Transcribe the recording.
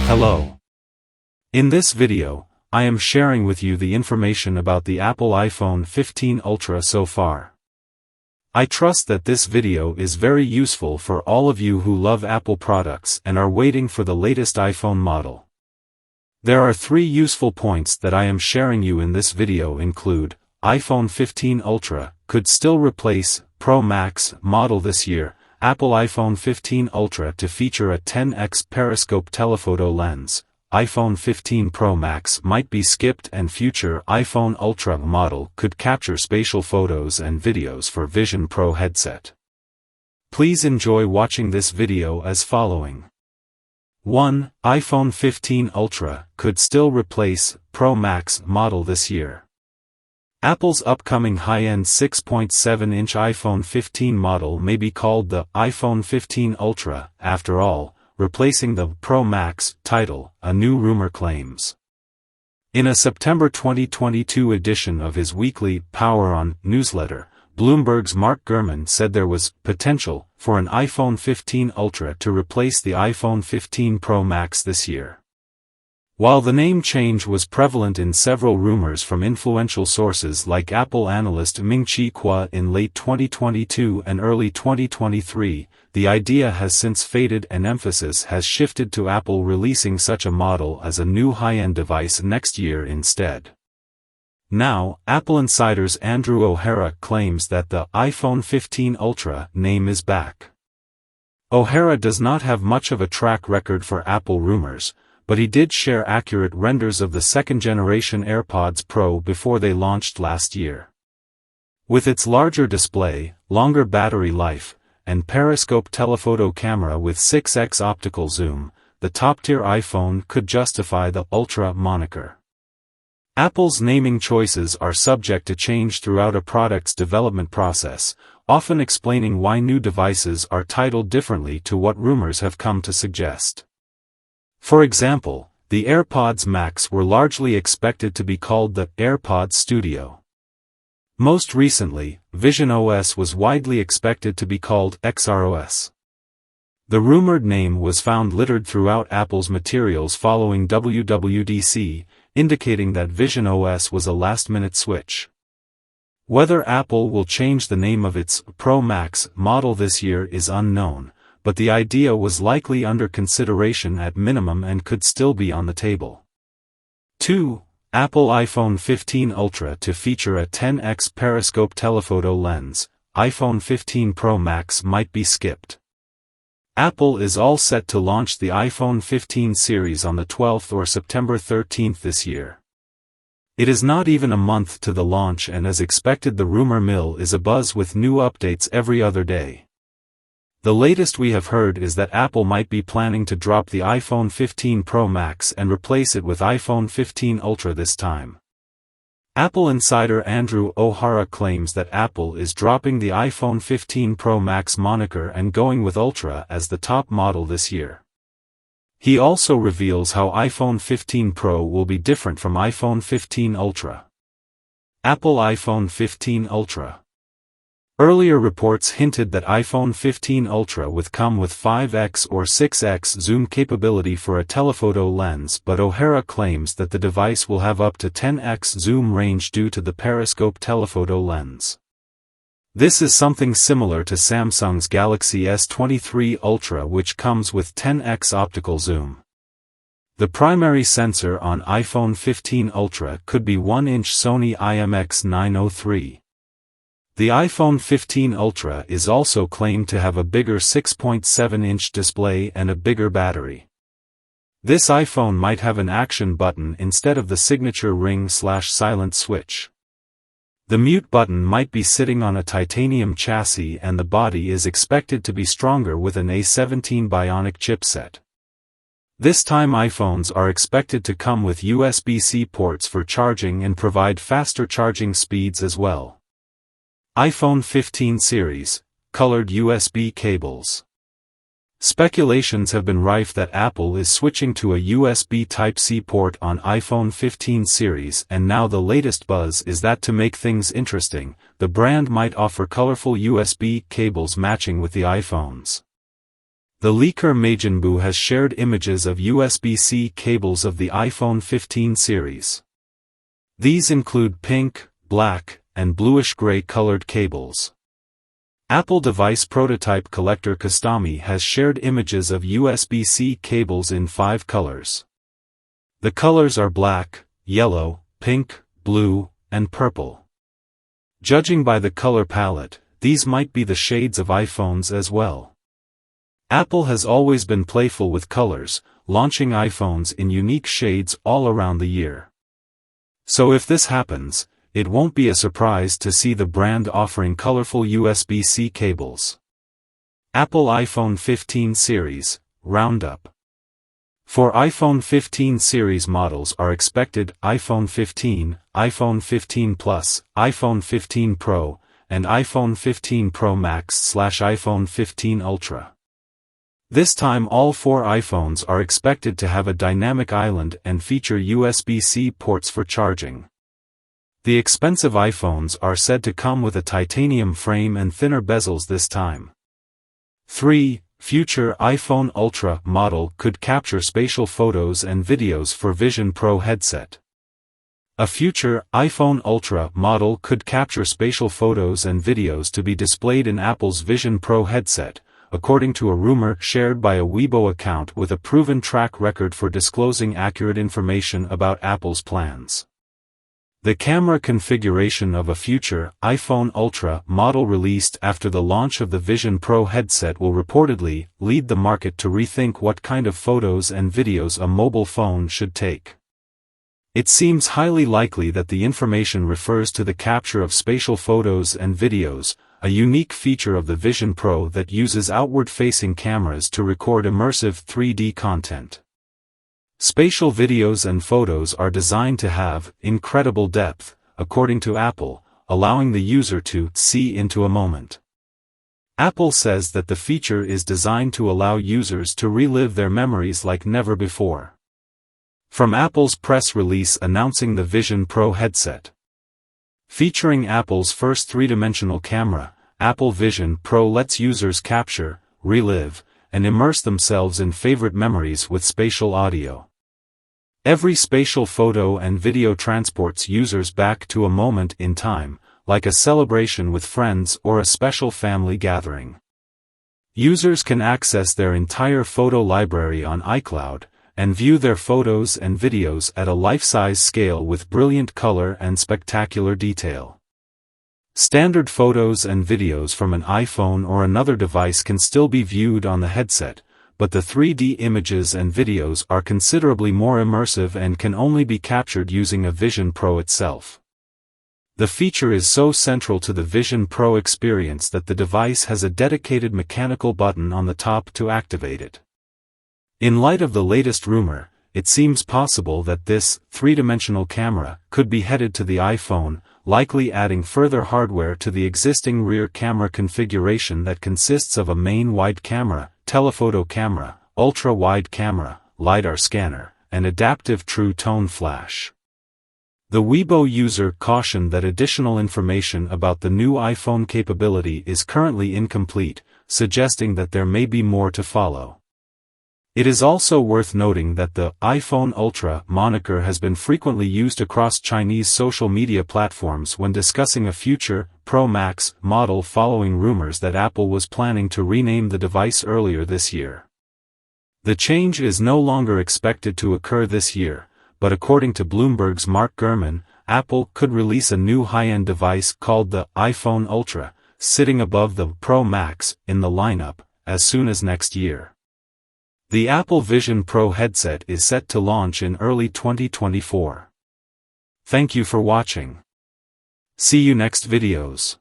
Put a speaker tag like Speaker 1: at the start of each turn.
Speaker 1: Hello. In this video, I am sharing with you the information about the Apple iPhone 15 Ultra so far. I trust that this video is very useful for all of you who love Apple products and are waiting for the latest iPhone model. There are 3 useful points that I am sharing you in this video include, iPhone 15 Ultra could still replace Pro Max model this year, Apple iPhone 15 Ultra to feature a 10x periscope telephoto lens, iPhone 15 Pro Max might be skipped and future iPhone Ultra model could capture spatial photos and videos for Vision Pro headset. Please enjoy watching this video as following. 1. iPhone 15 Ultra could still replace Pro Max model this year. Apple's upcoming high-end 6.7-inch iPhone 15 model may be called the iPhone 15 Ultra, after all, replacing the Pro Max title, a new rumor claims. In a September 2022 edition of his weekly Power On newsletter, Bloomberg's Mark Gurman said there was potential for an iPhone 15 Ultra to replace the iPhone 15 Pro Max this year. While the name change was prevalent in several rumors from influential sources like Apple analyst Ming-Chi Kuo in late 2022 and early 2023, the idea has since faded and emphasis has shifted to Apple releasing such a model as a new high-end device next year instead. Now, Apple insiders Andrew O'Hara claims that the iPhone 15 Ultra name is back. O'Hara does not have much of a track record for Apple rumors, but he did share accurate renders of the second-generation AirPods Pro before they launched last year. With its larger display, longer battery life, and periscope telephoto camera with 6x optical zoom, the top-tier iPhone could justify the Ultra moniker. Apple's naming choices are subject to change throughout a product's development process, often explaining why new devices are titled differently to what rumors have come to suggest. For example, the AirPods Max were largely expected to be called the AirPods Studio. Most recently, Vision OS was widely expected to be called XROS. The rumored name was found littered throughout Apple's materials following WWDC, indicating that Vision OS was a last-minute switch. Whether Apple will change the name of its Pro Max model this year is unknown, but the idea was likely under consideration at minimum and could still be on the table. 2. Apple iPhone 15 Ultra to feature a 10x periscope telephoto lens, iPhone 15 Pro Max might be skipped. Apple is all set to launch the iPhone 15 series on the 12th or September 13th this year. It is not even a month to the launch, and as expected the rumor mill is abuzz with new updates every other day. The latest we have heard is that Apple might be planning to drop the iPhone 15 Pro Max and replace it with iPhone 15 Ultra this time. Apple insider Andrew O'Hara claims that Apple is dropping the iPhone 15 Pro Max moniker and going with Ultra as the top model this year. He also reveals how iPhone 15 Pro will be different from iPhone 15 Ultra. Apple iPhone 15 Ultra. Earlier reports hinted that iPhone 15 Ultra would come with 5x or 6x zoom capability for a telephoto lens, but O'Hara claims that the device will have up to 10x zoom range due to the periscope telephoto lens. This is something similar to Samsung's Galaxy S23 Ultra, which comes with 10x optical zoom. The primary sensor on iPhone 15 Ultra could be 1-inch Sony IMX903. The iPhone 15 Ultra is also claimed to have a bigger 6.7-inch display and a bigger battery. This iPhone might have an action button instead of the signature ring/silent switch. The mute button might be sitting on a titanium chassis, and the body is expected to be stronger with an A17 Bionic chipset. This time iPhones are expected to come with USB-C ports for charging and provide faster charging speeds as well. iPhone 15 series, colored USB cables. Speculations have been rife that Apple is switching to a USB Type-C port on iPhone 15 series, and now the latest buzz is that to make things interesting, the brand might offer colorful USB cables matching with the iPhones. The leaker Majinbu has shared images of USB-C cables of the iPhone 15 series. These include pink, black, and bluish-gray colored cables. Apple device prototype collector Kastami has shared images of USB-C cables in 5 colors. The colors are black, yellow, pink, blue, and purple. Judging by the color palette, these might be the shades of iPhones as well. Apple has always been playful with colors, launching iPhones in unique shades all around the year. So if this happens, it won't be a surprise to see the brand offering colorful USB-C cables. Apple iPhone 15 series, Roundup. For iPhone 15 series models are expected iPhone 15, iPhone 15 Plus, iPhone 15 Pro, and iPhone 15 Pro Max/iPhone 15 Ultra. This time all 4 iPhones are expected to have a dynamic island and feature USB-C ports for charging. The expensive iPhones are said to come with a titanium frame and thinner bezels this time. 3. Future iPhone Ultra model could capture spatial photos and videos for Vision Pro headset. A future iPhone Ultra model could capture spatial photos and videos to be displayed in Apple's Vision Pro headset, according to a rumor shared by a Weibo account with a proven track record for disclosing accurate information about Apple's plans. The camera configuration of a future iPhone Ultra model released after the launch of the Vision Pro headset will reportedly lead the market to rethink what kind of photos and videos a mobile phone should take. It seems highly likely that the information refers to the capture of spatial photos and videos, a unique feature of the Vision Pro that uses outward-facing cameras to record immersive 3D content. Spatial videos and photos are designed to have incredible depth, according to Apple, allowing the user to see into a moment. Apple says that the feature is designed to allow users to relive their memories like never before. From Apple's press release announcing the Vision Pro headset. Featuring Apple's first 3-dimensional camera, Apple Vision Pro lets users capture, relive, and immerse themselves in favorite memories with spatial audio. Every spatial photo and video transports users back to a moment in time, like a celebration with friends or a special family gathering. Users can access their entire photo library on iCloud, and view their photos and videos at a life-size scale with brilliant color and spectacular detail. Standard photos and videos from an iPhone or another device can still be viewed on the headset, but the 3D images and videos are considerably more immersive and can only be captured using a Vision Pro itself. The feature is so central to the Vision Pro experience that the device has a dedicated mechanical button on the top to activate it. In light of the latest rumor, it seems possible that this 3-dimensional camera could be headed to the iPhone, likely adding further hardware to the existing rear camera configuration that consists of a main wide camera, telephoto camera, ultra-wide camera, LiDAR scanner, and adaptive true tone flash. The Weibo user cautioned that additional information about the new iPhone capability is currently incomplete, suggesting that there may be more to follow. It is also worth noting that the iPhone Ultra moniker has been frequently used across Chinese social media platforms when discussing a future Pro Max model following rumors that Apple was planning to rename the device earlier this year. The change is no longer expected to occur this year, but according to Bloomberg's Mark Gurman, Apple could release a new high-end device called the iPhone Ultra, sitting above the Pro Max in the lineup, as soon as next year. The Apple Vision Pro headset is set to launch in early 2024. Thank you for watching. See you next videos.